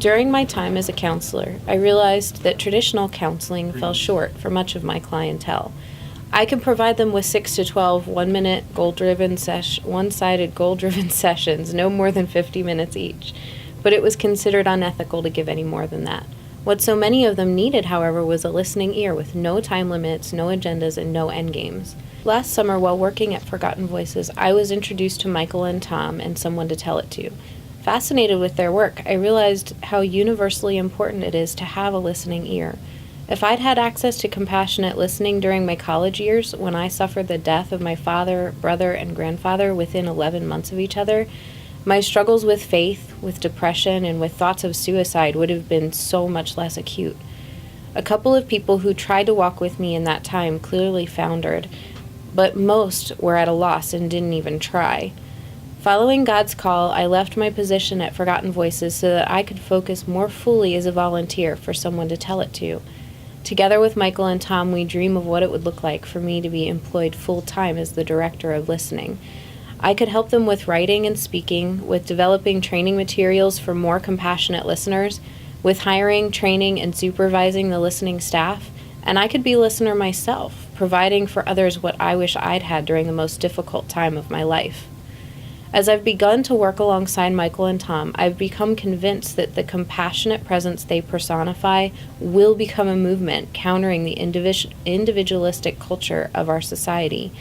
During my time as a counselor, I realized that traditional counseling fell short for much of my clientele. I could provide them with 6 to 12 one-sided goal-driven sessions, no more than 50 minutes each, but it was considered unethical to give any more than that. What so many of them needed, however, was a listening ear with no time limits, no agendas, and no endgames. Last summer, while working at Forgotten Voices, I was introduced to Michael and Tom and someone to tell it to. Fascinated with their work, I realized how universally important it is to have a listening ear. If I'd had access to compassionate listening during my college years, when I suffered the death of my father, brother, and grandfather within 11 months of each other, my struggles with faith, with depression, and with thoughts of suicide would have been so much less acute. A couple of people who tried to walk with me in that time clearly foundered, but most were at a loss and didn't even try. Following God's call, I left my position at Forgotten Voices so that I could focus more fully as a volunteer for someone to tell it to. Together with Michael and Tom, we dream of what it would look like for me to be employed full-time as the director of listening. I could help them with writing and speaking, with developing training materials for more compassionate listeners, with hiring, training, and supervising the listening staff, and I could be a listener myself, providing for others what I wish I'd had during the most difficult time of my life. As I've begun to work alongside Michael and Tom, I've become convinced that the compassionate presence they personify will become a movement countering the individualistic culture of our society.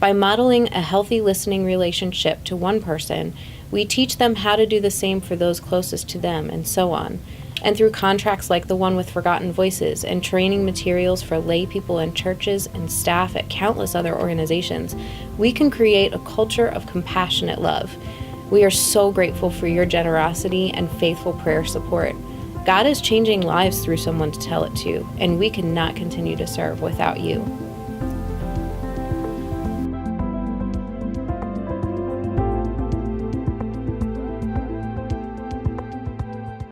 By modeling a healthy listening relationship to one person, we teach them how to do the same for those closest to them, and so on. And through contracts like the one with Forgotten Voices and training materials for lay people in churches and staff at countless other organizations, we can create a culture of compassionate love. We are so grateful for your generosity and faithful prayer support. God is changing lives through someone to tell it to, and we cannot continue to serve without you.